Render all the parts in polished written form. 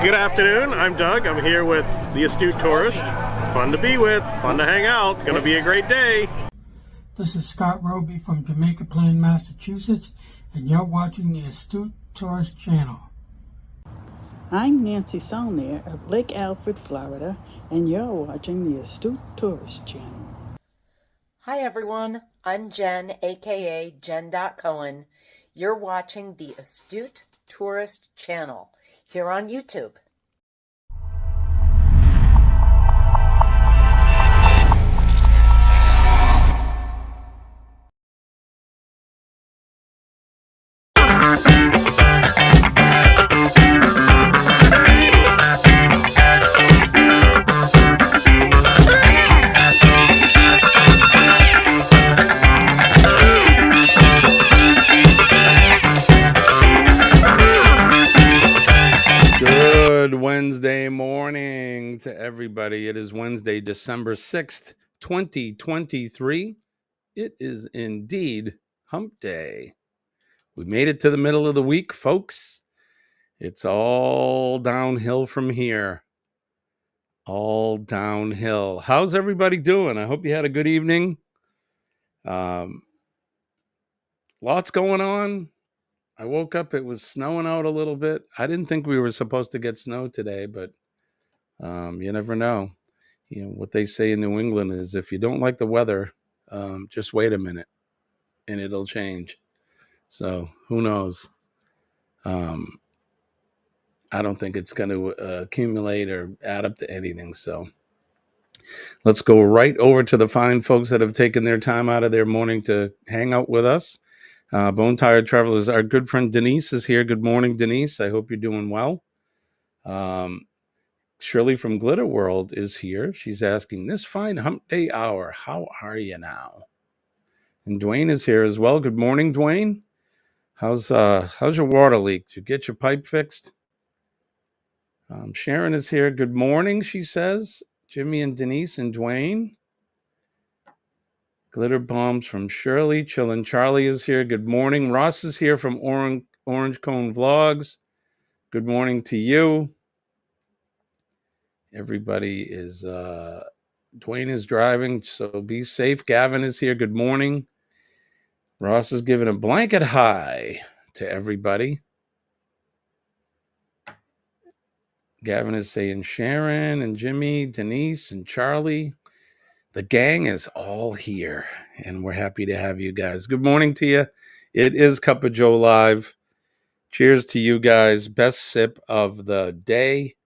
Good afternoon, I'm Doug. I'm here with the Astute Tourist. Fun to be with, fun to hang out, gonna be a great day. This is Scott Roby from Jamaica Plain, Massachusetts, and you're watching the Astute Tourist channel. I'm Nancy Saulnier of Lake Alfred, Florida, and you're watching the Astute Tourist channel. Hi everyone, I'm Jen, aka Jen.Cohen. You're watching the Astute Tourist channel here on YouTube. Good Wednesday morning to everybody. It is Wednesday, December 6th, 2023. It is indeed Hump Day. We made it to the middle of the week, folks. It's all downhill from here. All downhill. How's everybody doing? I hope you had a good evening. Lots going on. I woke up, it was snowing out a little bit. I didn't think we were supposed to get snow today, but you never know. You know, what they say in New England is if you don't like the weather, just wait a minute and it'll change. So who knows? I don't think it's going to accumulate or add up to anything. So let's go right over to the fine folks that have taken their time out of their morning to hang out with us. Bone Tired Travelers, our good friend Denise is here. Good morning, Denise. I hope you're doing well. Shirley from Glitter World is here. She's asking, this fine hump day hour, how are you now? And Dwayne is here as well. Good morning, Dwayne. How's your water leak? Did you get your pipe fixed? Sharon is here. Good morning, she says. Jimmy and Denise and Dwayne. Glitter bombs from Shirley. Chillin' Charlie is here. Good morning. Ross is here from Orange Cone Vlogs. Good morning to you. Everybody is, Dwayne is driving, so be safe. Gavin is here. Good morning. Ross is giving a blanket hi to everybody. Gavin is saying Sharon and Jimmy, Denise and Charlie. The gang is all here, and we're happy to have you guys. Good morning to you. It is Cup of Joe Live. Cheers to you guys. Best sip of the day.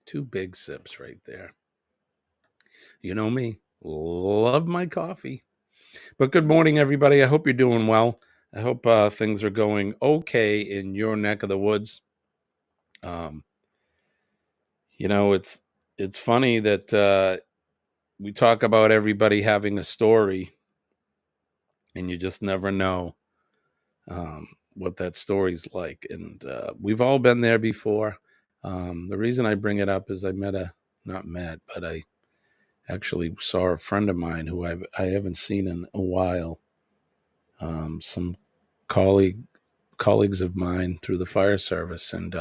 Two big sips right there. You know me, love my coffee. But good morning, everybody. I hope you're doing well. I hope things are going okay in your neck of the woods. You know, it's funny that we talk about everybody having a story, and you just never know what that story's like. And we've all been there before. The reason I bring it up is I actually saw a friend of mine who I haven't seen in a while. Some colleagues of mine through the fire service, and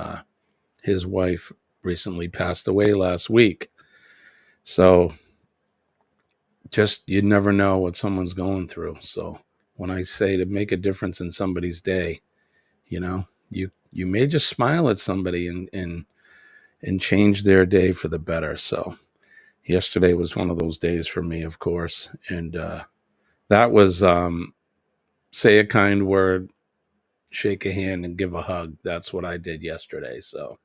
his wife recently passed away last week. So just, you never know what someone's going through. So when I say to make a difference in somebody's day, you know, you may just smile at somebody and change their day for the better. So yesterday was one of those days for me, of course. And that was say a kind word, shake a hand, and give a hug. That's what I did yesterday. So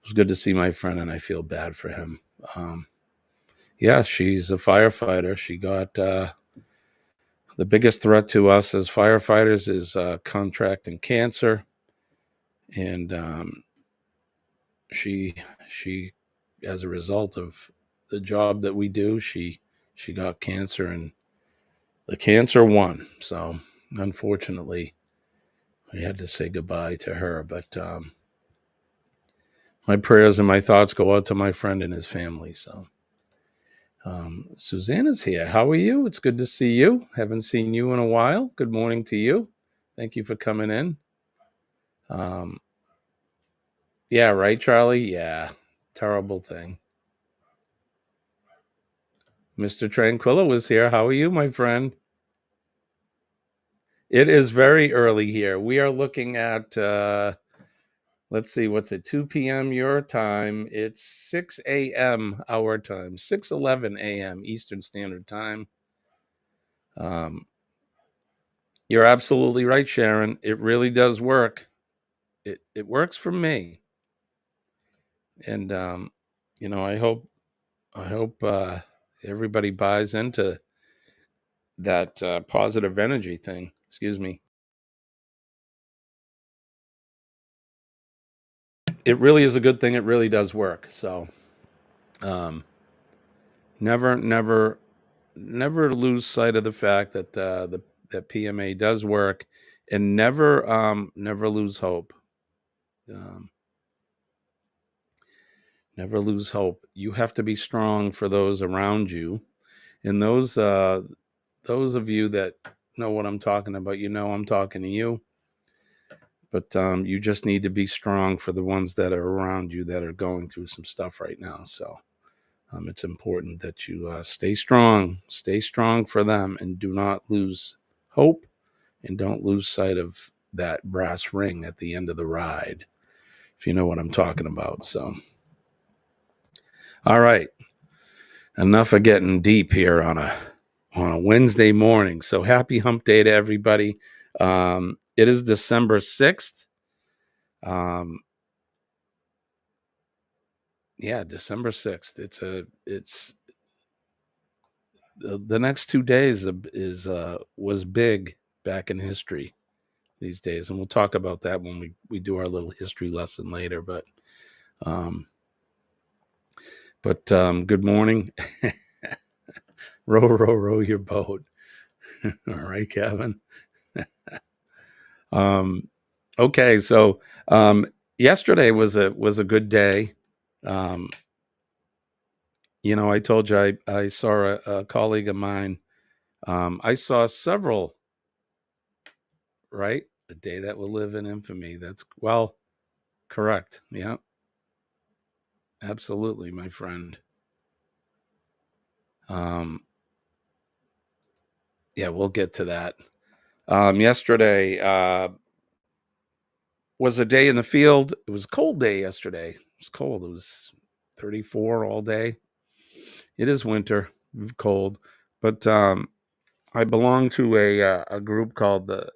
it was good to see my friend, and I feel bad for him. Yeah, she's a firefighter. She got the biggest threat to us as firefighters is contracting cancer. And she, as a result of the job that we do, she got cancer, and the cancer won. So unfortunately, we had to say goodbye to her. But my prayers and my thoughts go out to my friend and his family. So Susanna's here. How are you? It's good to see you. Haven't seen you in a while. Good morning to you. Thank you for coming in. Yeah, right, Charlie? Yeah, terrible thing. Mr. Tranquillo is here. How are you, my friend? It is very early here. We are looking at, let's see, what's it, 2 p.m. your time. It's 6 a.m. our time, 6:11 a.m. Eastern Standard Time. You're absolutely right, Sharon. It really does work. It works for me. And, I hope everybody buys into that positive energy thing. Excuse me. It really is a good thing. It really does work. So, um, never lose sight of the fact that that PMA does work, and never lose hope. Um, Never lose hope. You have to be strong for those around you, and those of you that know what I'm talking about, I'm talking to you. But you just need to be strong for the ones that are around you that are going through some stuff right now. So it's important that you stay strong for them, and do not lose hope, and don't lose sight of that brass ring at the end of the ride, if you know what I'm talking about. So, all right, enough of getting deep here on a Wednesday morning. So happy Hump Day to everybody. It is December 6th. December 6th. It's the next 2 days was big back in history these days, and we'll talk about that when we do our little history lesson later. But good morning. row your boat. All right, Kevin. Okay, so yesterday was a good day. I told you I saw a colleague of mine. I saw several, right? A day that will live in infamy. That's, well, correct. Yeah, absolutely, my friend. Yeah, we'll get to that. Yesterday was a day in the field. It was a cold day yesterday. It was cold. It was 34 all day. It is winter, cold, but I belong to a group called the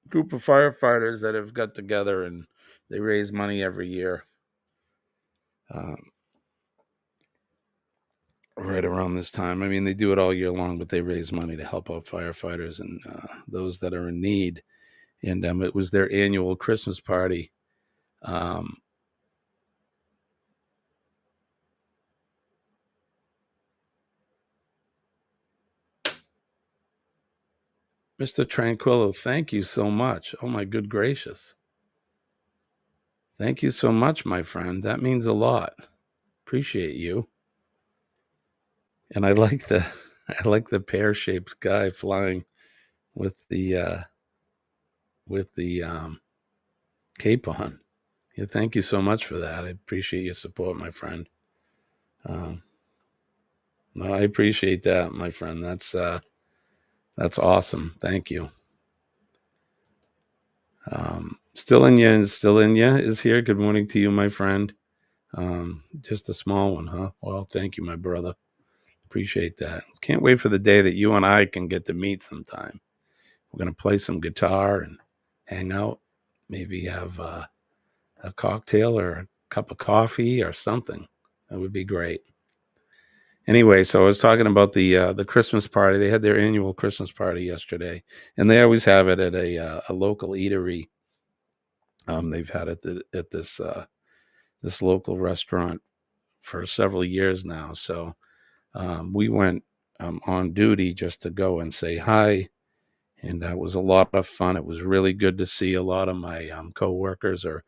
group of firefighters that have got together, and they raise money every year. Right around this time. I mean, they do it all year long, but they raise money to help out firefighters and those that are in need. And it was their annual Christmas party. Mr. Tranquillo, thank you so much. Oh, my good gracious. Thank you so much, my friend. That means a lot. Appreciate you. And I like the pear-shaped guy flying with the cape on. Yeah, thank you so much for that. I appreciate your support, my friend. No, I appreciate that, my friend. That's awesome. Thank you. Still in ya is here. Good morning to you, my friend. Just a small one, huh? Well, thank you, my brother. Appreciate that. Can't wait for the day that you and I can get to meet sometime. We're gonna play some guitar and hang out. Maybe have a cocktail or a cup of coffee or something. That would be great. Anyway, so I was talking about the Christmas party. They had their annual Christmas party yesterday, and they always have it at a local eatery. They've had it at this local restaurant for several years now. So we went on duty just to go and say hi, and that was a lot of fun. It was really good to see a lot of my coworkers are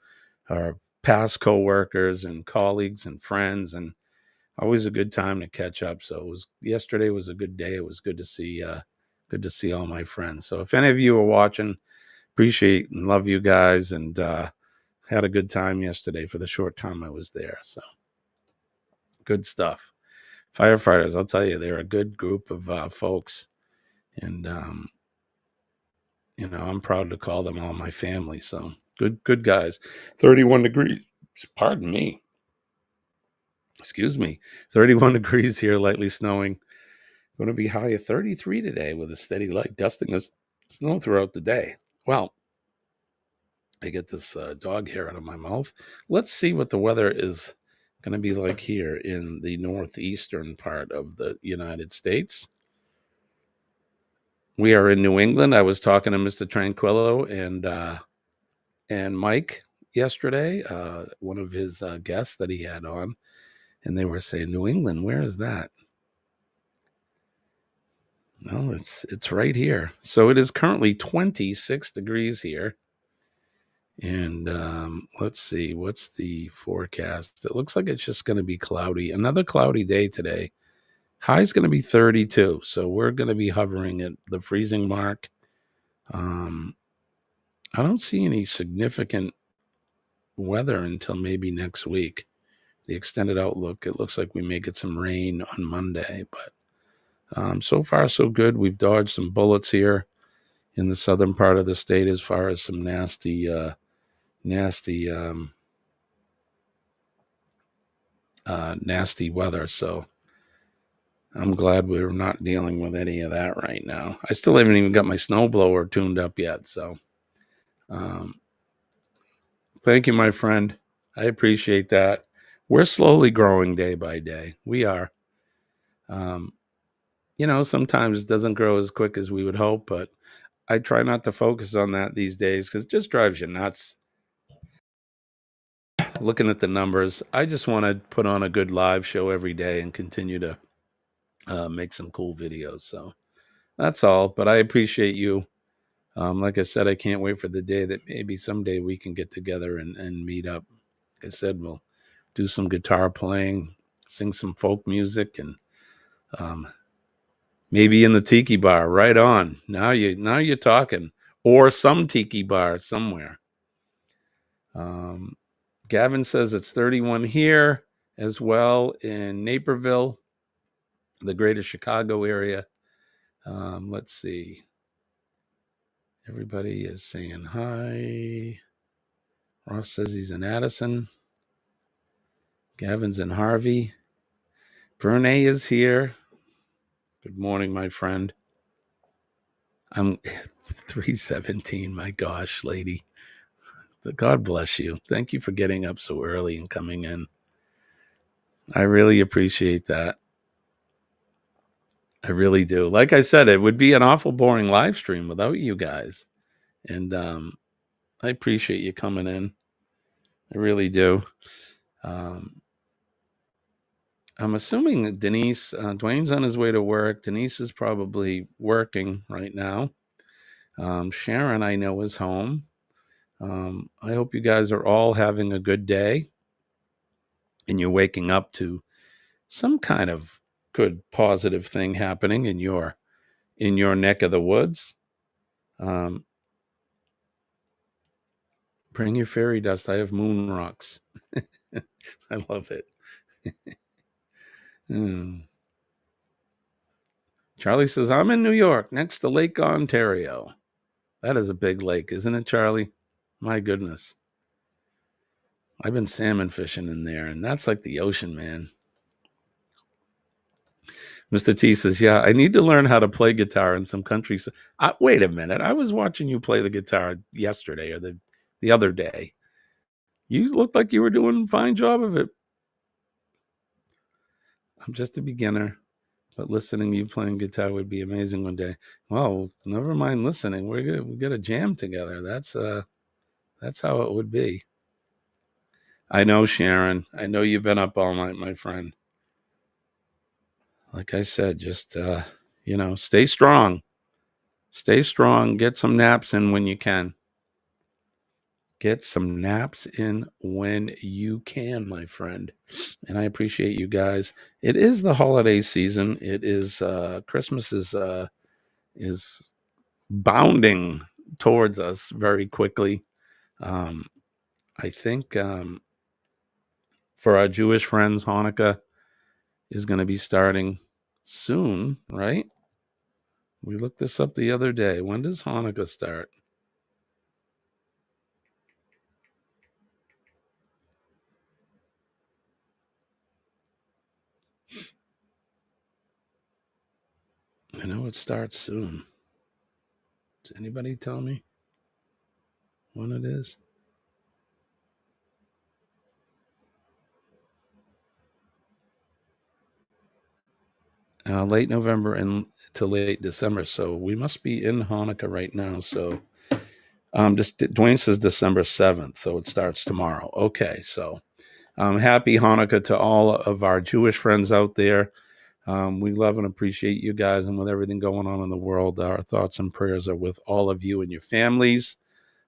past coworkers and colleagues and friends, and always a good time to catch up. So yesterday was a good day. It was good to see all my friends. So if any of you are watching, appreciate and love you guys, and had a good time yesterday for the short time I was there. So good stuff. Firefighters, I'll tell you, they're a good group of folks, and I'm proud to call them all my family. So good guys. 31 degrees. Pardon me. Excuse me. 31 degrees here, lightly snowing. Going to be high of 33 today with a steady light dusting of snow throughout the day. Well, I get this dog hair out of my mouth. Let's see what the weather is going to be like here in the northeastern part of the United States. We are in New England. I was talking to Mr. Tranquillo and Mike yesterday, one of his guests that he had on, and they were saying, New England, where is that? Well, it's right here. So it is currently 26 degrees here. And let's see, what's the forecast? It looks like it's just going to be cloudy. Another cloudy day today. High is going to be 32. So we're going to be hovering at the freezing mark. I don't see any significant weather until maybe next week. The extended outlook, it looks like we may get some rain on Monday. But so far, so good. We've dodged some bullets here in the southern part of the state as far as some nasty weather. So I'm glad we're not dealing with any of that right now. I still haven't even got my snowblower tuned up yet. So thank you, my friend. I appreciate that. We're slowly growing day by day. We are. Sometimes it doesn't grow as quick as we would hope, but I try not to focus on that these days because it just drives you nuts. Looking at the numbers, I just want to put on a good live show every day and continue to make some cool videos. So that's all. But I appreciate you. Like I said, I can't wait for the day that maybe someday we can get together and meet up. Like I said, we'll do some guitar playing, sing some folk music, and maybe in the tiki bar. Right on. Now you're talking. Or some tiki bar somewhere. Gavin says it's 31 here as well in Naperville, the greater Chicago area. Let's see. Everybody is saying hi. Ross says he's in Addison. Gavin's in Harvey. Brene is here. Good morning, my friend. I'm 3:17. My gosh, lady. God bless you. Thank you for getting up so early and coming in. I really appreciate that. I really do. Like I said, it would be an awful boring live stream without you guys. And I appreciate you coming in. I really do. I'm assuming Denise, Dwayne's on his way to work. Denise is probably working right now. Sharon, I know, is home. I hope you guys are all having a good day and you're waking up to some kind of good positive thing happening in your neck of the woods. Bring your fairy dust. I have moon rocks. I love it. Charlie says, I'm in New York, next to Lake Ontario. That is a big lake, isn't it, Charlie? My goodness. I've been salmon fishing in there, and that's like the ocean, man. Mr. T says, yeah, I need to learn how to play guitar in some countries. Wait a minute. I was watching you play the guitar yesterday or the other day. You looked like you were doing a fine job of it. I'm just a beginner, but listening to you playing guitar would be amazing one day. Well, never mind listening. We're gonna jam together. That's how it would be. I know, Sharon. I know you've been up all night, my friend. Like I said, just stay strong. Stay strong. Get some naps in when you can. Get some naps in when you can, my friend. And I appreciate you guys. It is the holiday season. It is Christmas is bounding towards us very quickly. Um, I think for our Jewish friends, Hanukkah is going to be starting soon, right? We looked this up the other day. When does Hanukkah start? I know it starts soon. Does anybody tell me when it is? Late November and to late December. So we must be in Hanukkah right now. So just Dwayne says December 7th. So it starts tomorrow. Okay. So happy Hanukkah to all of our Jewish friends out there. We love and appreciate you guys. And with everything going on in the world, our thoughts and prayers are with all of you and your families.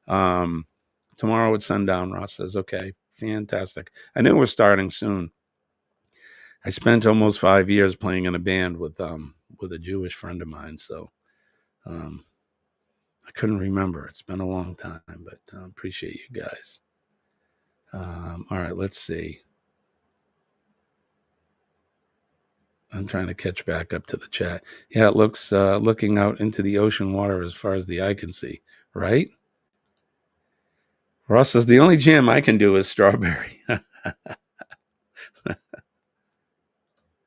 Tomorrow at sundown, Ross says, okay, fantastic. I knew it was starting soon. I spent almost 5 years playing in a band with a Jewish friend of mine, so I couldn't remember. It's been a long time, but appreciate you guys. All right, let's see. I'm trying to catch back up to the chat. Yeah, it looks looking out into the ocean water as far as the eye can see, right? Ross says the only jam I can do is strawberry.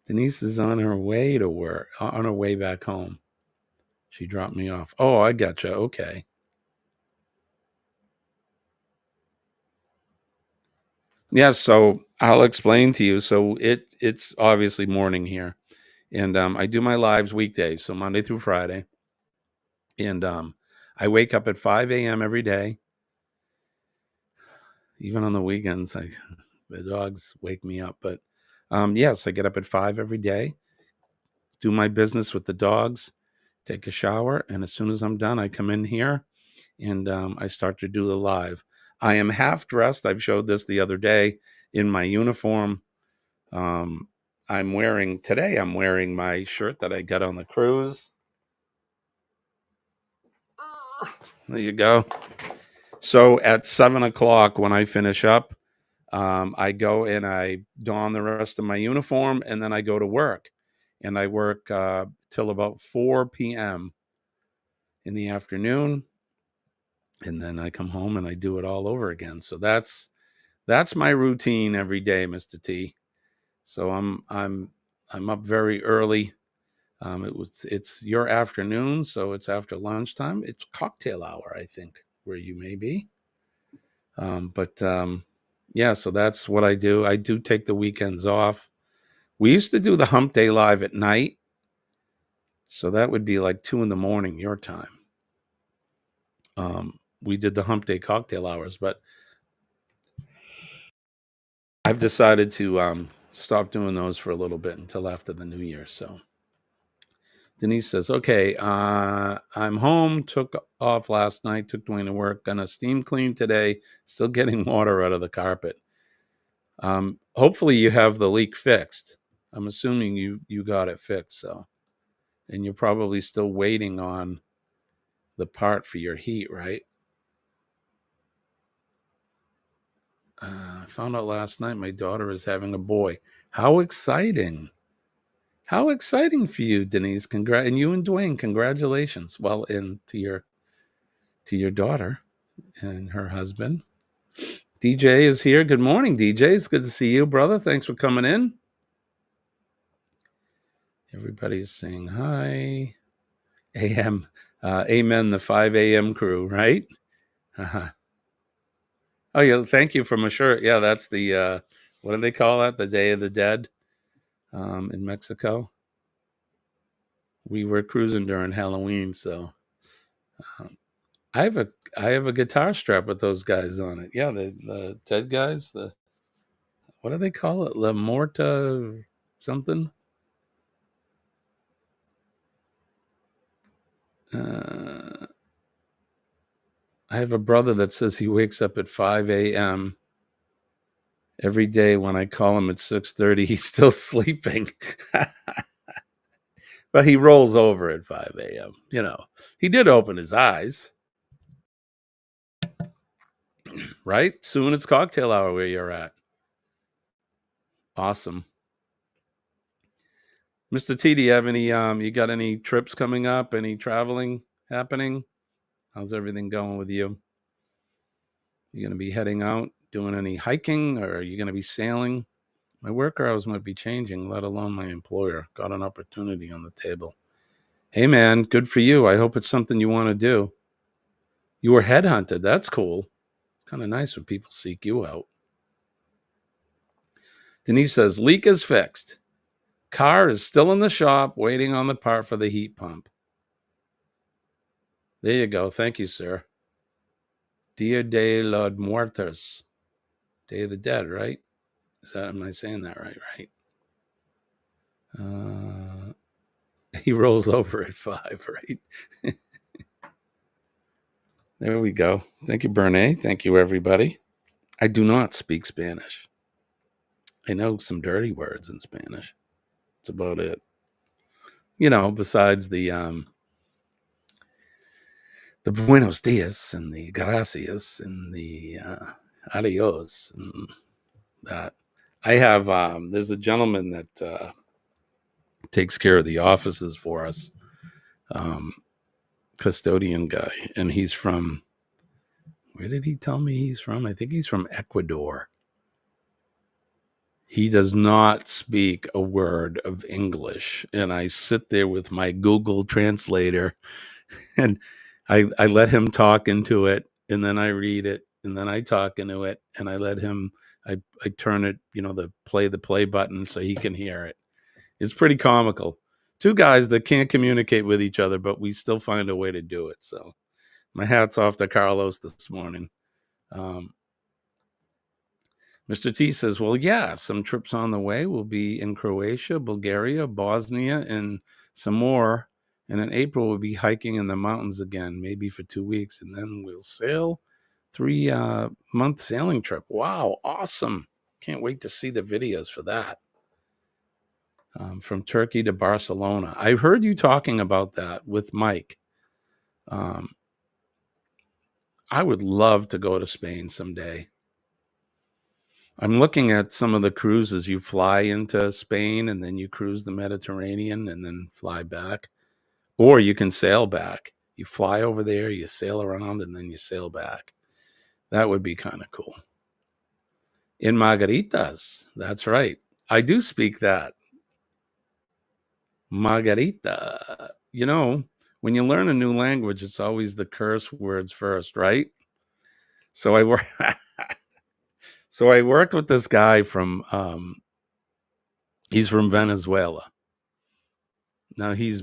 Denise is on her way to work, on her way back home. She dropped me off. Oh, I gotcha. Okay. Yeah, so I'll explain to you. So it's obviously morning here, and I do my lives weekdays, so Monday through Friday, and I wake up at 5 a.m. every day. Even on the weekends, the dogs wake me up. But yes, I get up at 5 every day, do my business with the dogs, take a shower, and as soon as I'm done, I come in here and I start to do the live. I am half dressed. I've showed this the other day in my uniform. I'm wearing my shirt that I got on the cruise. There you go. So at 7 o'clock when I finish up, I go and I don the rest of my uniform, and then I go to work, and I work till about 4 p.m. in the afternoon, and then I come home and I do it all over again. So that's my routine every day, Mr. T. So I'm up very early. It's your afternoon, so it's after lunchtime. It's cocktail hour, I think, where you may be. But yeah, so that's what I do. I do take the weekends off. We used to do the Hump Day live at night, so that would be like 2 a.m. your time. We did the Hump Day cocktail hours, but I've decided to stop doing those for a little bit until after the new year. So Denise says, okay, I'm home, took off last night, took Dwayne to work, gonna steam clean today, still getting water out of the carpet. Hopefully you have the leak fixed. I'm assuming you got it fixed, so. And you're probably still waiting on the part for your heat, right? I found out last night my daughter is having a boy. How exciting. How exciting for you, Denise. And you and Dwayne, congratulations. Well, and to your daughter and her husband. DJ is here. Good morning, DJ. It's good to see you, brother. Thanks for coming in. Everybody's saying hi. AM, amen, the 5 a.m. crew, right? Uh-huh. Oh, yeah. Thank you for my shirt. Yeah, that's the, what do they call that? The Day of the Dead in Mexico. We were cruising during Halloween, so um, I have a guitar strap with those guys on it. Yeah, the Dead guys. What do they call it? La Morta something. Uh, I have a brother that says he wakes up at 5 a.m. every day. When I call him at 6:30, he's still sleeping. But he rolls over at 5 a.m. You know, he did open his eyes, right? Soon it's cocktail hour where you're at. Awesome. Mr. T, do you have any, you got any trips coming up? Any traveling happening? How's everything going with you? You going to be heading out, doing any hiking, or are you going to be sailing? My work hours might be changing, let alone my employer. Got an opportunity on the table. Hey, man, good for you. I hope it's something you want to do. You were headhunted. That's cool. It's kind of nice when people seek you out. Denise says, leak is fixed. Car is still in the shop waiting on the part for the heat pump. There you go. Thank you, sir. Dia de los Muertos. Day of the Dead, right? Am I saying that right? He rolls over at 5, right? There we go. Thank you, Bernie. Thank you, everybody. I do not speak Spanish. I know some dirty words in Spanish. That's about it. You know, besides the buenos dias and the gracias and the adios and that. I have, there's a gentleman that takes care of the offices for us, custodian guy, and he's from, where did he tell me he's from? I think he's from Ecuador. He does not speak a word of English, and I sit there with my Google translator, and I let him talk into it, and then I read it, and then I talk into it, and I let him, I turn it, you know, the play button so he can hear it. It's pretty comical. Two guys that can't communicate with each other, but we still find a way to do it. So my hat's off to Carlos this morning. Mr. T says, well, yeah, some trips on the way. We'll be in Croatia, Bulgaria, Bosnia, and some more. And in April, we'll be hiking in the mountains again, maybe for 2 weeks. And then we'll sail 3-month sailing trip. Wow, awesome. Can't wait to see the videos for that. From Turkey to Barcelona. I heard you talking about that with Mike. I would love to go to Spain someday. I'm looking at some of the cruises. You fly into Spain and then you cruise the Mediterranean and then fly back. Or you can sail back. You fly over there, you sail around, and then you sail back. That would be kind of cool. In Margaritas. That's right. I do speak that. Margarita. You know, when you learn a new language, it's always the curse words first, right? So I worked with this guy from he's from Venezuela. Now he's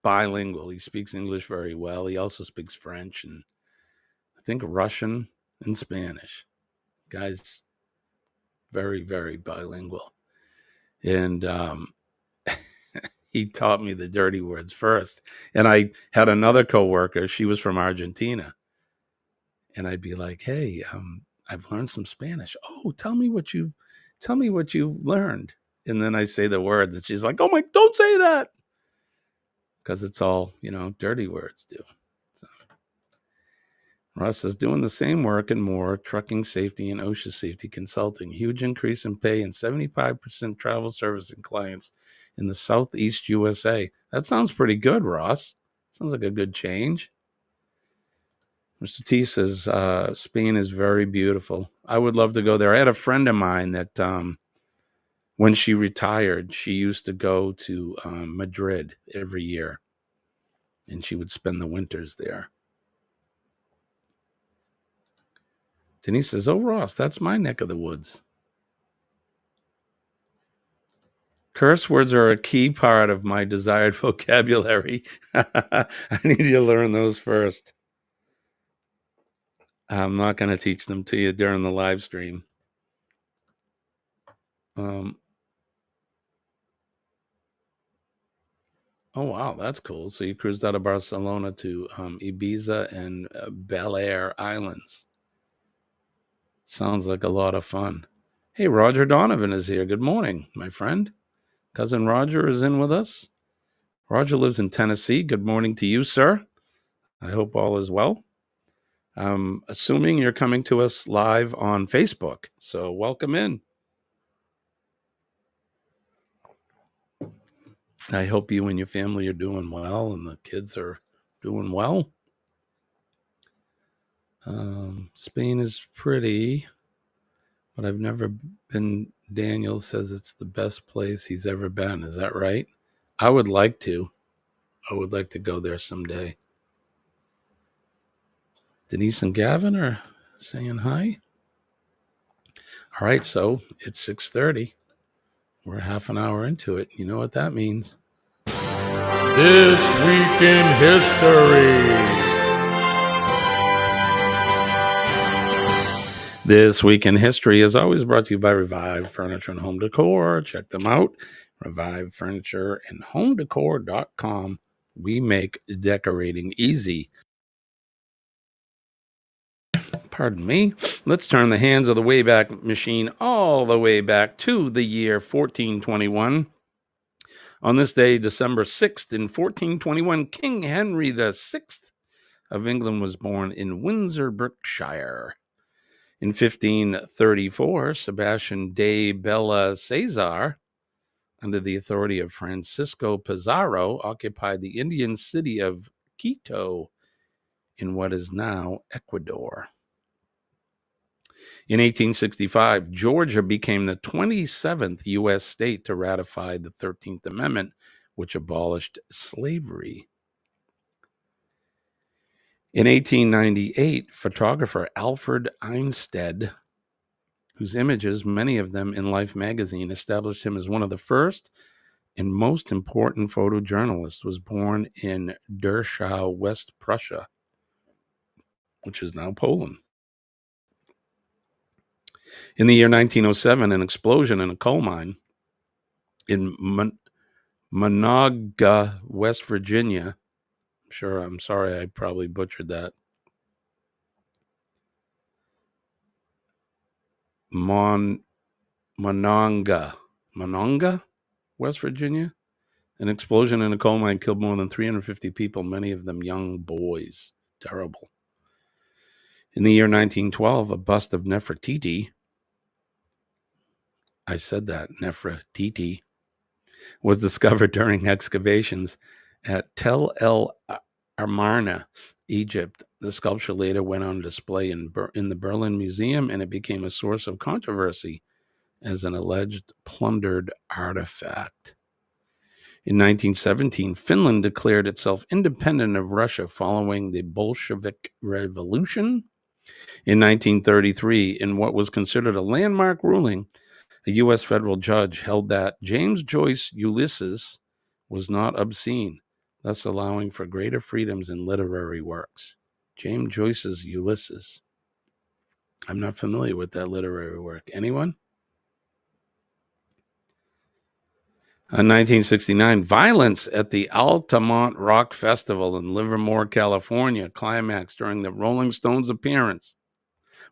bilingual. He speaks English very well. He also speaks French and I think Russian and Spanish. Guy's very, very bilingual. And he taught me the dirty words first. And I had another coworker, she was from Argentina. And I'd be like, hey, I've learned some Spanish. Oh, tell me what you've learned. And then I say the words and she's like, oh my, don't say that. Because it's all, you know, dirty words do. So Russ is doing the same work and more, trucking safety and OSHA safety consulting, huge increase in pay and 75% travel servicing clients in the Southeast USA. That sounds pretty good, Ross. Sounds like a good change. Mr. T says, Spain is very beautiful. I would love to go there. I had a friend of mine that when she retired, she used to go to Madrid every year, and she would spend the winters there. Denise says, oh, Ross, that's my neck of the woods. Curse words are a key part of my desired vocabulary. I need you to learn those first. I'm not going to teach them to you during the live stream. Oh, wow, that's cool. So you cruised out of Barcelona to Ibiza and Balear Islands. Sounds like a lot of fun. Hey, Roger Donovan is here. Good morning, my friend. Cousin Roger is in with us. Roger lives in Tennessee. Good morning to you, sir. I hope all is well. I'm assuming you're coming to us live on Facebook, so welcome in. I hope you and your family are doing well and the kids are doing well. Spain is pretty, but I've never been. Daniel says it's the best place he's ever been. Is that right? I would like to. I would like to go there someday. Denise and Gavin are saying hi. All right, so it's 6:30. We're half an hour into it. You know what that means. This Week in History. This Week in History is always brought to you by Revive Furniture and Home Decor. Check them out. Revive Furniture and Home Decor.com. We make decorating easy. Pardon me. Let's turn the hands of the Wayback Machine all the way back to the year 1421. On this day, December 6th, in 1421, King Henry VI of England was born in Windsor, Berkshire. In 1534, Sebastian de Belalcázar, under the authority of Francisco Pizarro, occupied the Indian city of Quito in what is now Ecuador. In 1865, Georgia became the 27th U.S. state to ratify the 13th Amendment, which abolished slavery. In 1898, photographer Alfred Einstein, whose images, many of them in Life magazine, established him as one of the first and most important photojournalists, was born in Dachau, West Prussia, which is now Poland. In the year 1907, an explosion in a coal mine in Monongah, West Virginia. I'm sorry, I probably butchered that. Monongah, West Virginia. An explosion in a coal mine killed more than 350 people, many of them young boys. Terrible. In the year 1912, a bust of Nefertiti, I said that, Nefertiti, was discovered during excavations at Tel El Amarna, Egypt. The sculpture later went on display in the Berlin Museum, and it became a source of controversy as an alleged plundered artifact. In 1917, Finland declared itself independent of Russia following the Bolshevik Revolution. In 1933, in what was considered a landmark ruling, a U.S. federal judge held that James Joyce's Ulysses was not obscene, thus allowing for greater freedoms in literary works. James Joyce's Ulysses. I'm not familiar with that literary work. Anyone? In 1969, violence at the Altamont Rock Festival in Livermore, California, climaxed during the Rolling Stones' appearance,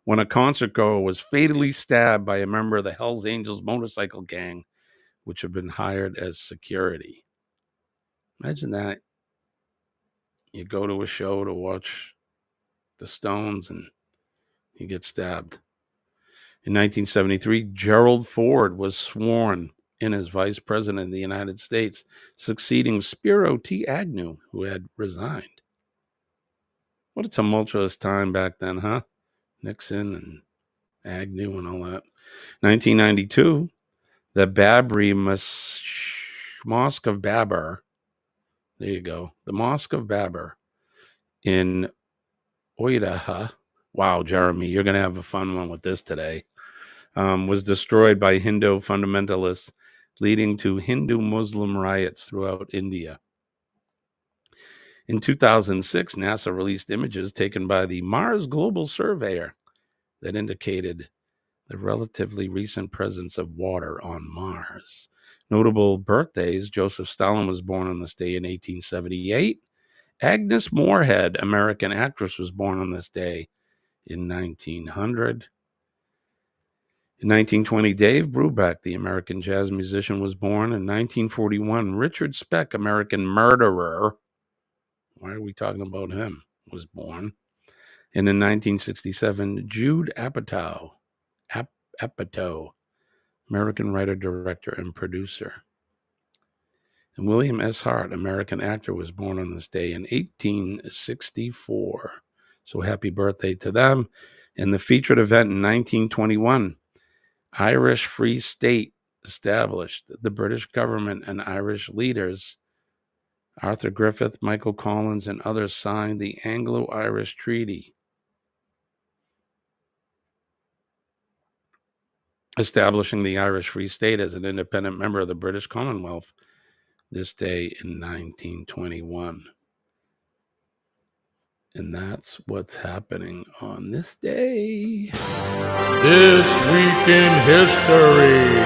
when a concert goer was fatally stabbed by a member of the Hells Angels motorcycle gang, which had been hired as security. Imagine that. You go to a show to watch the Stones and you get stabbed. In 1973, Gerald Ford was sworn in as vice president of the United States, succeeding Spiro T. Agnew, who had resigned. What a tumultuous time back then, huh? Nixon and Agnew and all that. 1992, the Babri Mosque of Babur. There you go. The Mosque of Babur in Oidaha. Wow, Jeremy, you're going to have a fun one with this today. Was destroyed by Hindu fundamentalists, leading to Hindu-Muslim riots throughout India. In 2006, NASA released images taken by the Mars Global Surveyor that indicated the relatively recent presence of water on Mars. Notable birthdays: Joseph Stalin was born on this day in 1878. Agnes Moorehead, American actress, was born on this day in 1900. In 1920, Dave Brubeck, the American jazz musician, was born. In 1941, Richard Speck, American murderer, why are we talking about him, was born. And in 1967, Jude Apatow, American writer, director, and producer. And William S. Hart, American actor, was born on this day in 1864. So happy birthday to them. And the featured event in 1921, Irish Free State established. The British government and Irish leaders, Arthur Griffith, Michael Collins, and others, signed the Anglo-Irish Treaty, establishing the Irish Free State as an independent member of the British Commonwealth this day in 1921. And that's what's happening on this day. This Week in History.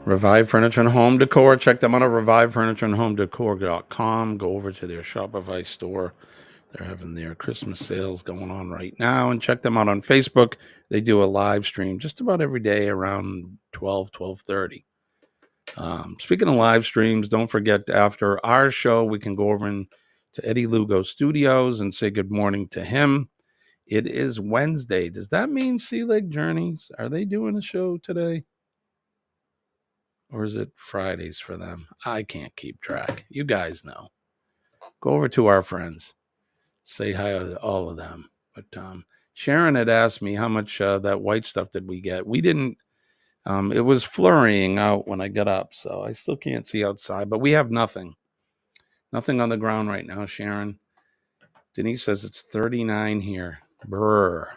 Revive Furniture and Home Decor. Check them out at revivefurnitureandhomedecor.com. Go over to their Shopify store. They're having their Christmas sales going on right now. And check them out on Facebook. They do a live stream just about every day around 12:30. Speaking of live streams, don't forget, after our show, we can go over to Eddie Lugo Studios and say good morning to him. It is Wednesday. Does that mean Sea Lake Journeys? Are they doing a show today? Or is it Fridays for them? I can't keep track. You guys know. Go over to our friends. Say hi to all of them. But Sharon had asked me how much that white stuff did we get. We didn't. It was flurrying out when I got up, so I still can't see outside. But we have nothing. Nothing on the ground right now, Sharon. Denise says it's 39 here. Brr.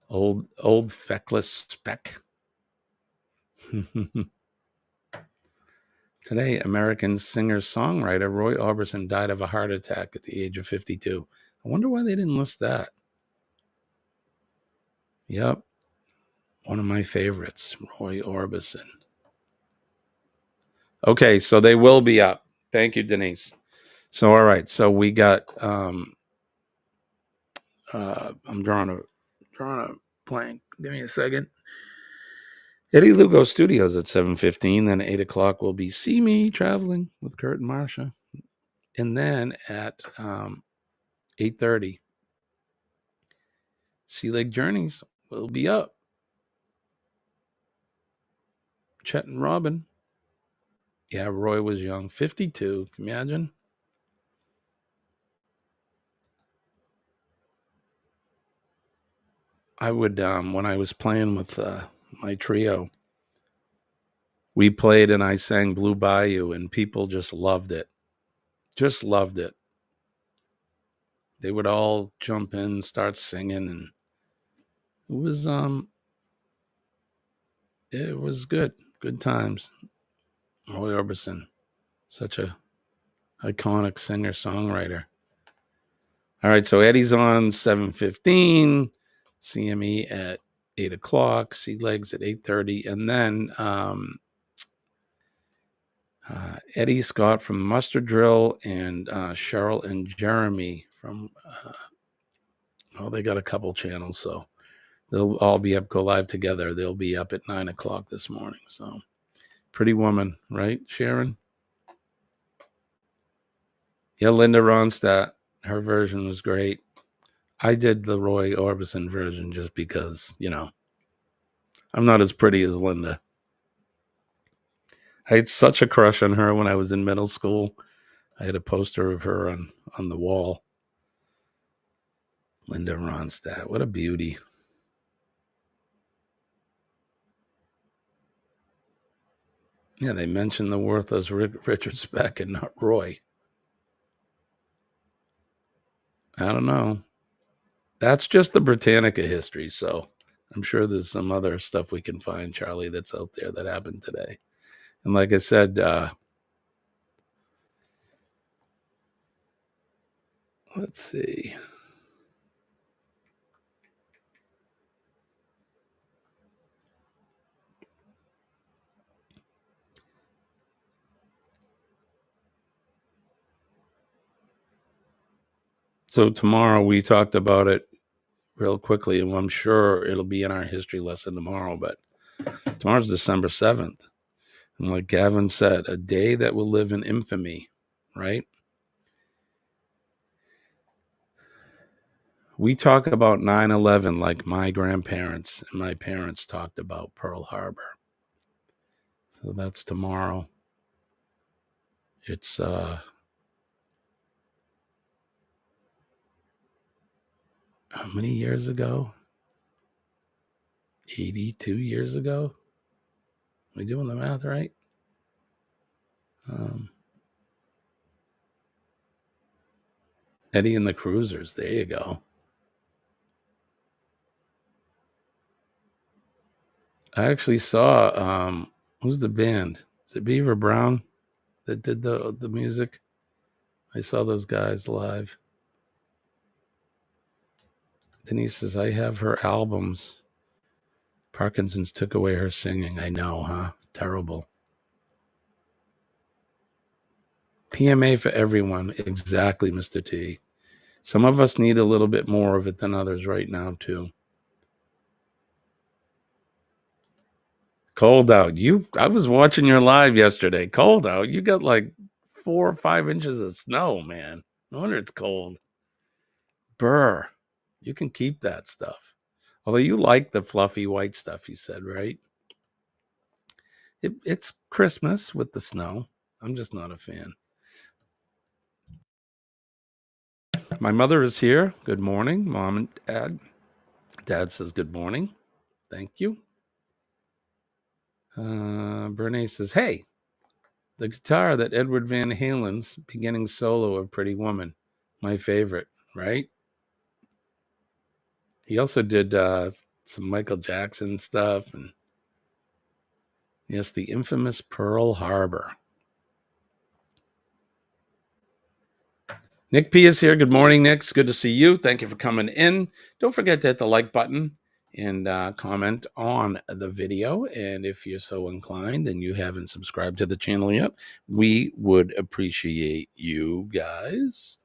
Old feckless speck. Today, American singer-songwriter Roy Orbison died of a heart attack at the age of 52. I wonder why they didn't list that. Yep. One of my favorites, Roy Orbison. Okay, so they will be up. Thank you, Denise. So, all right. So we got, I'm drawing a blank. Give me a second. Eddie Lugo Studios at 7:15. Then at 8 o'clock will be See Me Traveling with Kurt and Marsha. And then at 8:30, Sea Lake Journeys will be up. Chet and Robin. Yeah, Roy was young. 52. Can you imagine? I would, when I was playing with my trio, we played and I sang Blue Bayou, and people just loved it. Just loved it. They would all jump in, start singing, and it was good. Good times. Roy Orbison, such a iconic singer-songwriter. All right, so Eddie's on 7:15, CME at 8 o'clock, Sea Legs at 8:30, and then Eddie Scott from Mustard Drill and Cheryl and Jeremy from, they got a couple channels, so they'll all be up, go live together. They'll be up at 9 o'clock this morning. So, Pretty Woman, right, Sharon? Yeah, Linda Ronstadt, her version was great. I did the Roy Orbison version just because, I'm not as pretty as Linda. I had such a crush on her when I was in middle school. I had a poster of her on the wall. Linda Ronstadt, what a beauty. Yeah, they mentioned the worthless Richard Speck and not Roy. I don't know. That's just the Britannica history, so I'm sure there's some other stuff we can find, Charlie, that's out there that happened today. And like I said, let's see. So tomorrow we talked about it real quickly, and I'm sure it'll be in our history lesson tomorrow, but tomorrow's December 7th. And like Gavin said, a day that will live in infamy, right? We talk about 9/11 like my grandparents and my parents talked about Pearl Harbor. So that's tomorrow. It's how many years ago? 82 years ago? Am I doing the math right? Eddie and the Cruisers. There you go. I actually saw who's the band? Is it Beaver Brown that did the music? I saw those guys live. Denise says, I have her albums. Parkinson's took away her singing. I know, huh? Terrible. PMA for everyone. Exactly, Mr. T. Some of us need a little bit more of it than others right now, too. Cold out. I was watching your live yesterday. Cold out. You got like 4 or 5 inches of snow, man. No wonder it's cold. Brr. You can keep that stuff. Although you like the fluffy white stuff, you said, right? It's Christmas with the snow. I'm just not a fan. My mother is here. Good morning, Mom and Dad. Dad says good morning. Thank you. Bernice says, hey, the guitar that Edward Van Halen's beginning solo of Pretty Woman. My favorite, right? He also did some Michael Jackson stuff. And yes, the infamous Pearl Harbor. Nick P is here. Good morning, Nick. It's good to see you. Thank you for coming in. Don't forget to hit the like button and comment on the video. And if you're so inclined and you haven't subscribed to the channel yet, we would appreciate you guys.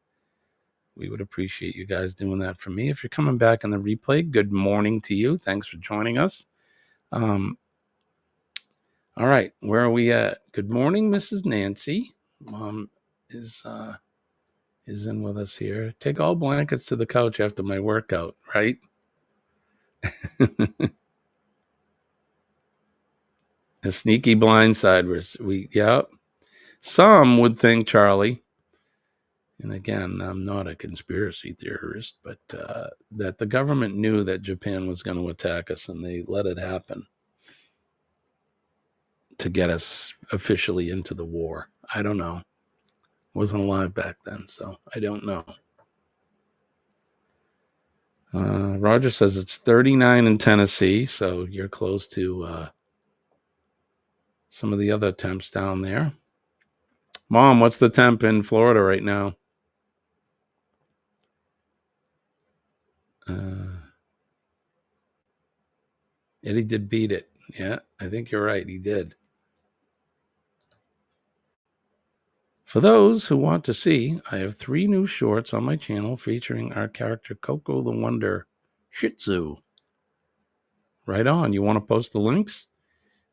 We would appreciate you guys doing that for me. If you're coming back in the replay, good morning to you. Thanks for joining us. All right, where are we at? Good morning, Mrs. Nancy. Mom is in with us here. Take all blankets to the couch after my workout, right? A sneaky blindside. Yeah. Some would think, Charlie, and again, I'm not a conspiracy theorist, but that the government knew that Japan was going to attack us and they let it happen to get us officially into the war. I don't know. Wasn't alive back then, so I don't know. Roger says it's 39 in Tennessee, so you're close to some of the other temps down there. Mom, what's the temp in Florida right now? Eddie did beat it. Yeah, I think you're right. He did. For those who want to see, I have 3 new shorts on my channel featuring our character Coco the Wonder Shih Tzu. Right on. You want to post the links?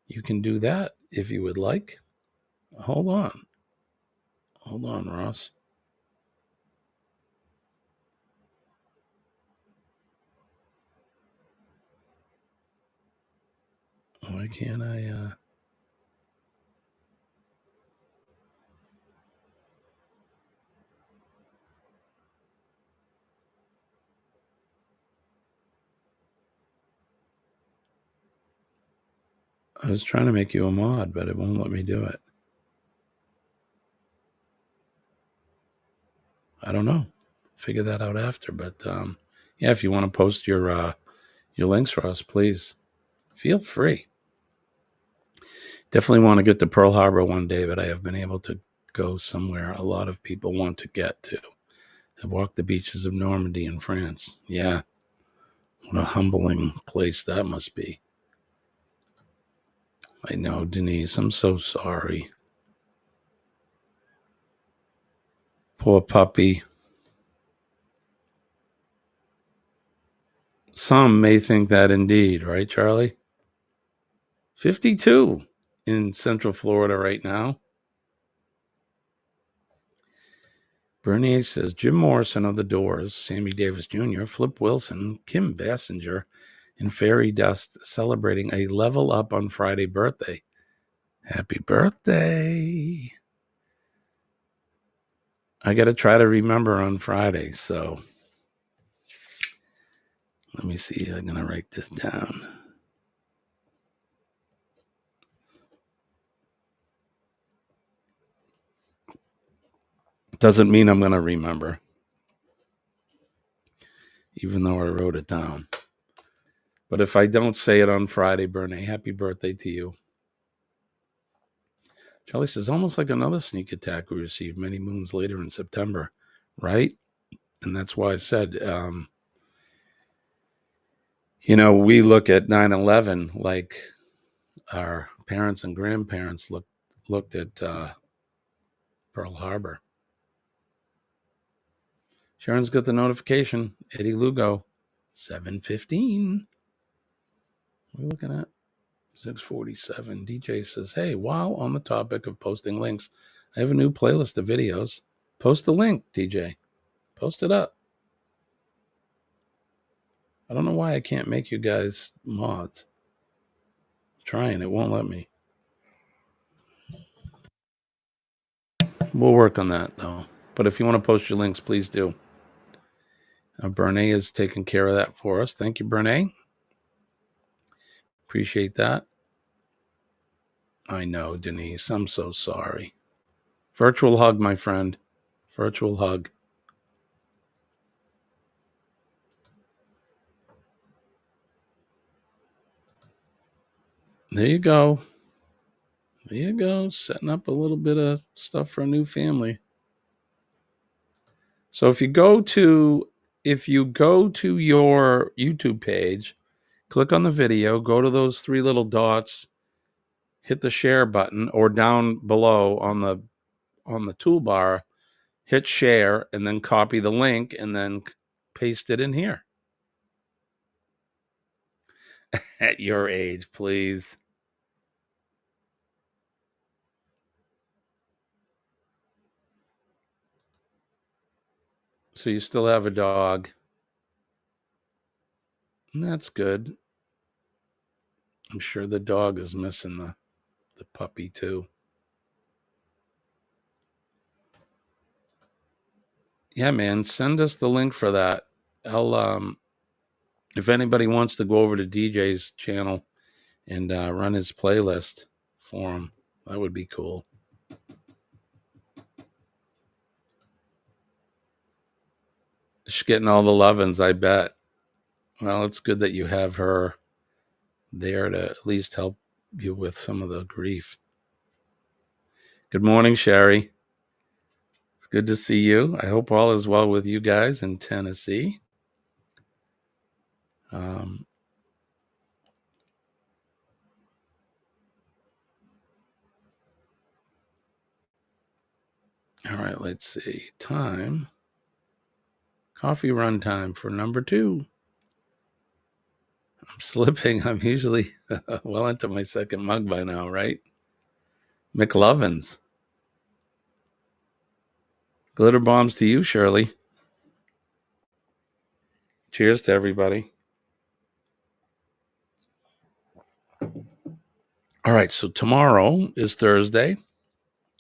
You can do that if you would like. Hold on. Hold on, Ross. Why can't I? I was trying to make you a mod, but it won't let me do it. I don't know. Figure that out after. But yeah, if you want to post your links for us, please feel free. Definitely want to get to Pearl Harbor one day, but I have been able to go somewhere a lot of people want to get to. I've walked the beaches of Normandy in France. Yeah. What a humbling place that must be. I know, Denise. I'm so sorry. Poor puppy. Some may think that indeed, right, Charlie? 52 in Central Florida right now. Bernier says Jim Morrison of the Doors, Sammy Davis Jr., Flip Wilson, Kim Basinger, and Fairy Dust celebrating a level up on Friday birthday. Happy birthday. I got to try to remember on Friday, so let me see. I'm going to write this down. Doesn't mean I'm going to remember, even though I wrote it down. But if I don't say it on Friday, Bernie, happy birthday to you. Charlie says, almost like another sneak attack we received many moons later in September, right? And that's why I said, we look at 9/11 like our parents and grandparents looked at Pearl Harbor. Sharon's got the notification. Eddie Lugo, 7:15. What are we looking at? 6:47. DJ says, hey, while on the topic of posting links, I have a new playlist of videos. Post the link, DJ. Post it up. I don't know why I can't make you guys mods. I'm trying, it won't let me. We'll work on that, though. But if you want to post your links, please do. Bernae is taking care of that for us. Thank you, Bernae. Appreciate that. I know, Denise. I'm so sorry. Virtual hug, my friend. Virtual hug. There you go. There you go. Setting up a little bit of stuff for a new family. So if you go to your YouTube page, click on the video, go to those three little dots, hit the share button, or down below on the toolbar, hit share, and then copy the link and then paste it in here. At your age, please. So you still have a dog. And that's good. I'm sure the dog is missing the puppy too. Yeah, man, send us the link for that. I'll if anybody wants to go over to DJ's channel and run his playlist for him, that would be cool. She's getting all the lovin's, I bet. Well, it's good that you have her there to at least help you with some of the grief. Good morning, Sherry. It's good to see you. I hope all is well with you guys in Tennessee. All right, let's see. Time. Coffee run time for number 2. I'm slipping. I'm usually well into my second mug by now, right? McLovins. Glitter bombs to you, Shirley. Cheers to everybody. All right, so tomorrow is Thursday.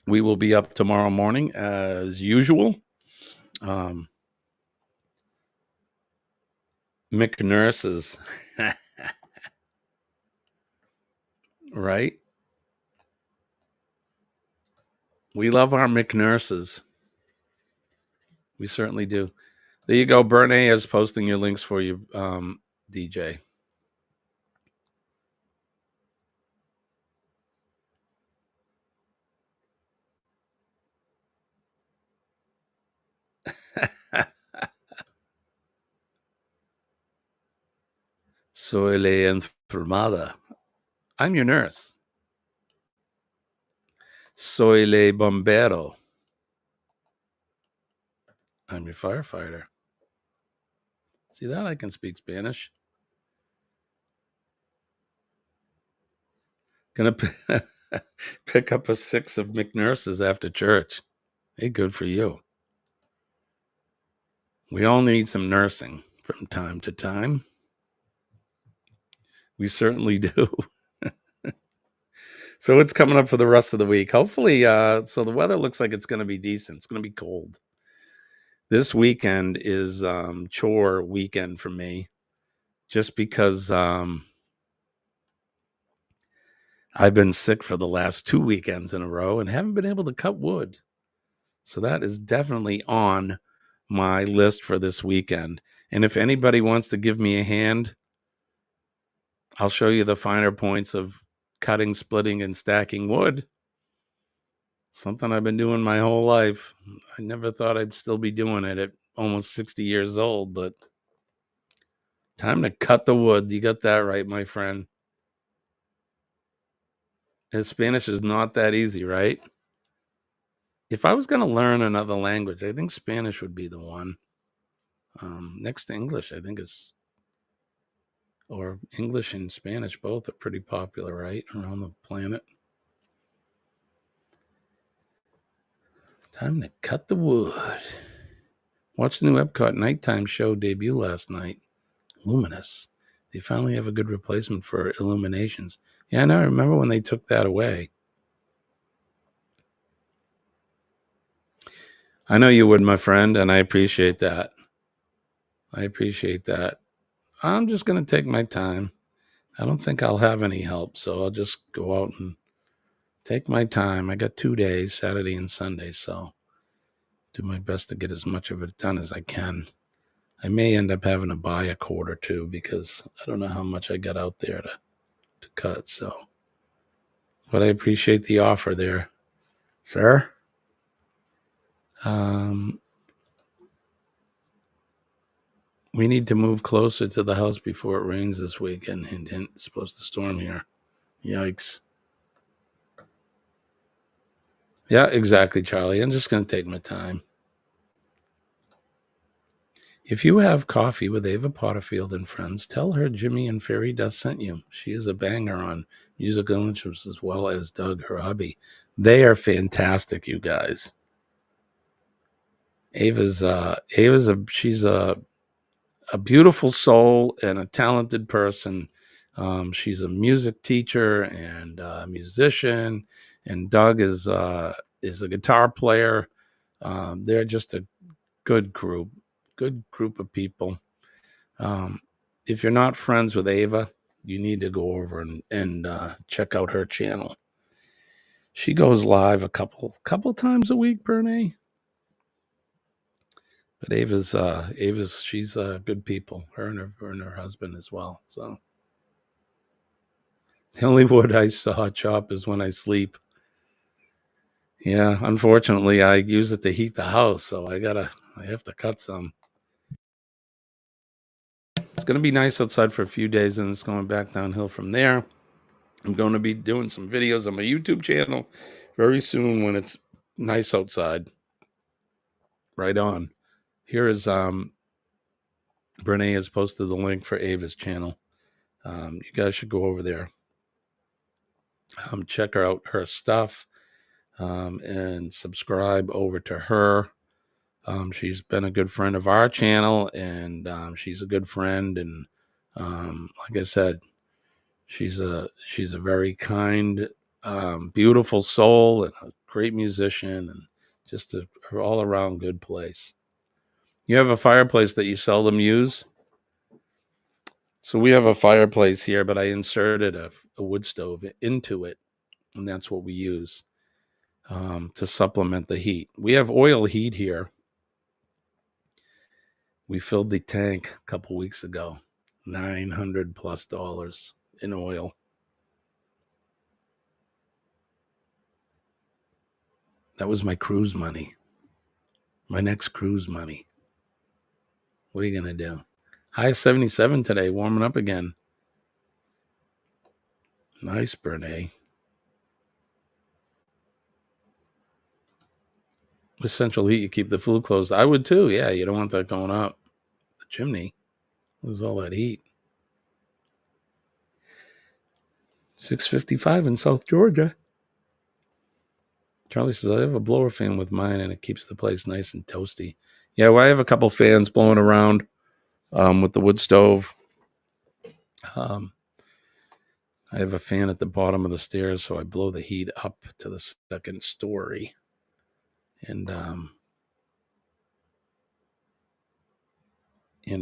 We will be up tomorrow morning as usual. McNurses. Right? We love our McNurses. We certainly do. There you go. Bernie is posting your links for you, DJ. Soy la enfermada. I'm your nurse. Soy le bombero. I'm your firefighter. See that? I can speak Spanish. Gonna pick up a 6 of McNurses after church. Hey, good for you. We all need some nursing from time to time. We certainly do. So what's coming up for the rest of the week? Hopefully, so the weather looks like it's going to be decent. It's going to be cold. This weekend is chore weekend for me, just because I've been sick for the last 2 weekends in a row and haven't been able to cut wood. So that is definitely on my list for this weekend. And if anybody wants to give me a hand, I'll show you the finer points of cutting, splitting, and stacking wood. Something I've been doing my whole life. I never thought I'd still be doing it at almost 60 years old, but time to cut the wood. You got that right, my friend. And Spanish is not that easy, right? If I was going to learn another language, I think Spanish would be the one. Next to English, I think it's, or English and Spanish both are pretty popular, right, around the planet. Time to cut the wood. Watch the new Epcot nighttime show debut last night. Luminous. They finally have a good replacement for Illuminations. Yeah, I know. I remember when they took that away. I know you would, my friend, and I appreciate that. I'm just going to take my time. I don't think I'll have any help, so I'll just go out and take my time. I got 2 days, Saturday and Sunday, so do my best to get as much of it done as I can. I may end up having to buy a cord or two because I don't know how much I got out there to cut, so. But I appreciate the offer there, sir. We need to move closer to the house before it rains this weekend. Hint, hint. It's supposed to storm here. Yikes. Yeah, exactly, Charlie. I'm just going to take my time. If you have coffee with Ava Potterfield and friends, tell her Jimmy and Fairy Dust sent you. She is a banger on musical instruments as well as Doug, her hubby. They are fantastic, you guys. She's a beautiful soul and a talented person. She's a music teacher and a musician, and Doug is a guitar player. They're just a good group of people. If you're not friends with Ava, you need to go over and check out her channel. She goes live a couple times a week, Bernie. But she's good people. Her and her husband as well. So the only wood I saw chop is when I sleep. Yeah, unfortunately, I use it to heat the house, so I have to cut some. It's going to be nice outside for a few days, and it's going back downhill from there. I'm going to be doing some videos on my YouTube channel very soon when it's nice outside. Right on. Here is Brene has posted the link for Ava's channel. You guys should go over there. Check her out, her stuff, and subscribe over to her. She's been a good friend of our channel, and she's a good friend. And like I said, she's a very kind, beautiful soul, and a great musician, and just a all around good place. You have a fireplace that you seldom use. So we have a fireplace here, but I inserted a wood stove into it, and that's what we use to supplement the heat. We have oil heat here. We filled the tank a couple weeks ago, $900+ in oil. That was my cruise money, my next cruise money. What are you going to do? High 77 today, warming up again. Nice, Brene. With central heat, you keep the flue closed. I would too. Yeah, you don't want that going up the chimney. Lose all that heat. 6:55 in South Georgia. Charlie says, I have a blower fan with mine, and it keeps the place nice and toasty. Yeah, well, I have a couple fans blowing around with the wood stove. I have a fan at the bottom of the stairs, so I blow the heat up to the second story. And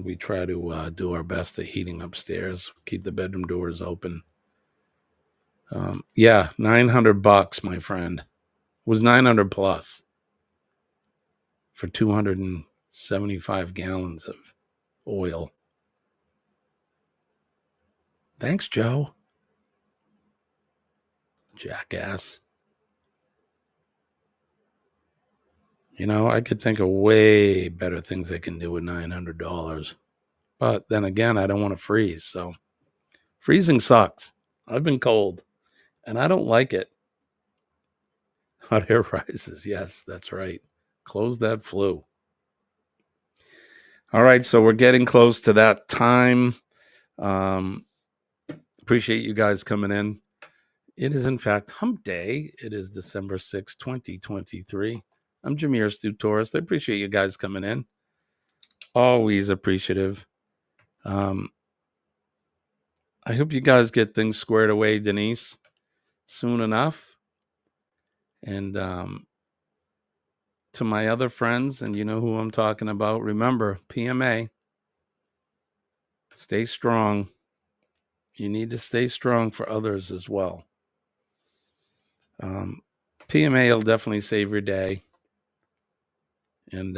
we try to do our best at heating upstairs. Keep the bedroom doors open. Yeah, $900, my friend. It was 900 plus for 275 gallons of oil. Thanks, Joe. Jackass. You know, I could think of way better things I can do with $900. But then again, I don't want to freeze. So freezing sucks. I've been cold and I don't like it. Hot air rises. Yes, that's right. Close that flue. All right. So we're getting close to that time. Appreciate you guys coming in. It is, in fact, Hump Day. It is December 6, 2023. I'm Jameer Astute Tourist. I appreciate you guys coming in. Always appreciative. I hope you guys get things squared away, Denise, soon enough. And to my other friends, and you know who I'm talking about, remember, PMA, stay strong. You need to stay strong for others as well. PMA will definitely save your day. And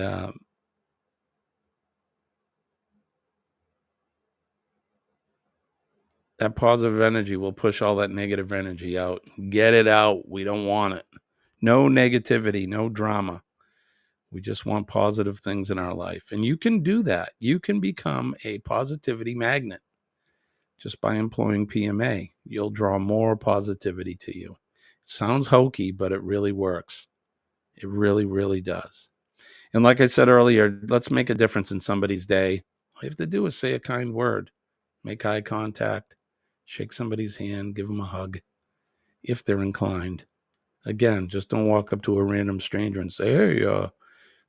that positive energy will push all that negative energy out. Get it out. We don't want it. No negativity, no drama. We just want positive things in our life. And you can do that. You can become a positivity magnet just by employing PMA. You'll draw more positivity to you. It sounds hokey, but it really works. It really, really does. And like I said earlier, let's make a difference in somebody's day. All you have to do is say a kind word, make eye contact, shake somebody's hand, give them a hug if they're inclined. Again, just don't walk up to a random stranger and say, hey,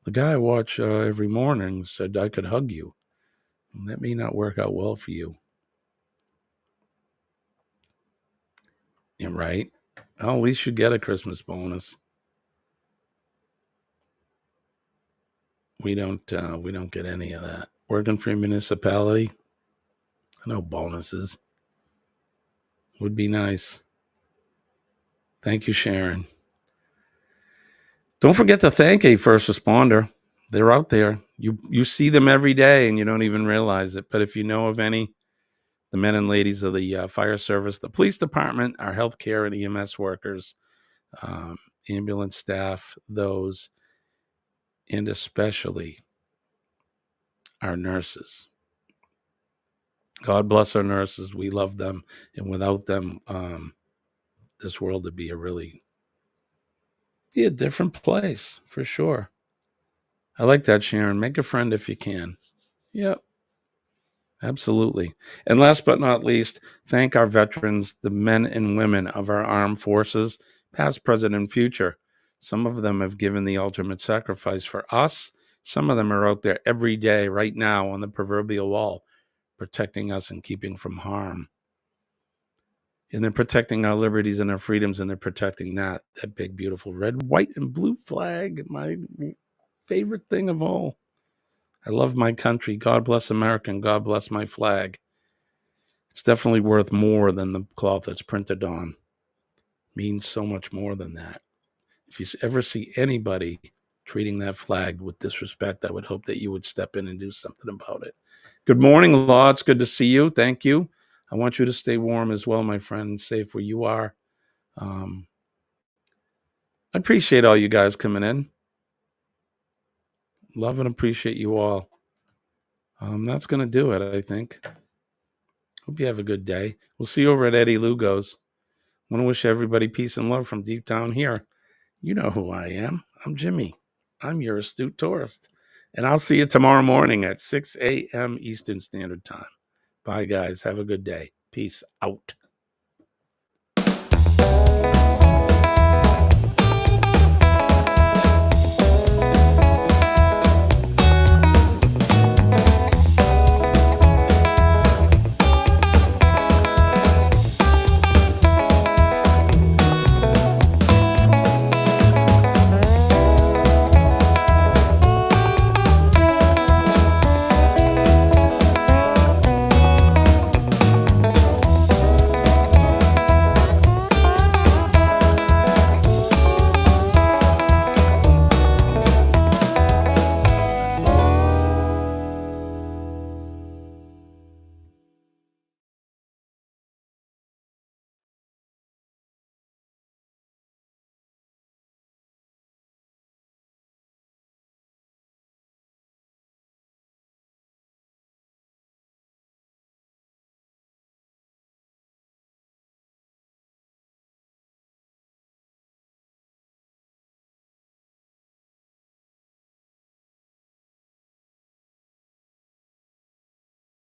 the guy I watch every morning said I could hug you. That may not work out well for you. Yeah, right? Well, at least you get a Christmas bonus. We don't get any of that. Working for a municipality, no bonuses. Would be nice. Thank you, Sharon. Don't forget to thank a first responder. They're out there. You see them every day and you don't even realize it. But if you know of any, the men and ladies of the fire service, the police department, our healthcare and EMS workers, ambulance staff, those, and especially our nurses. God bless our nurses. We love them. And without them, this world would be a different place for sure. I like that, Sharon. Make a friend if you can. Yep. Absolutely. And last but not least, thank our veterans, the men and women of our armed forces, past, present, and future. Some of them have given the ultimate sacrifice for us. Some of them are out there every day, right now, on the proverbial wall, protecting us and keeping from harm. And they're protecting our liberties and our freedoms, and they're protecting that big, beautiful red, white, and blue flag, my favorite thing of all. I love my country. God bless America, and God bless my flag. It's definitely worth more than the cloth that's printed on. Means so much more than that. If you ever see anybody treating that flag with disrespect, I would hope that you would step in and do something about it. Good morning, Law. It's good to see you. Thank you. I want you to stay warm as well, my friend, and safe where you are. I appreciate all you guys coming in. Love and appreciate you all. That's going to do it, I think. Hope you have a good day. We'll see you over at Eddie Lugo's. I want to wish everybody peace and love from deep down here. You know who I am. I'm Jimmy. I'm your astute tourist. And I'll see you tomorrow morning at 6 a.m. Eastern Standard Time. Bye, guys. Have a good day. Peace out.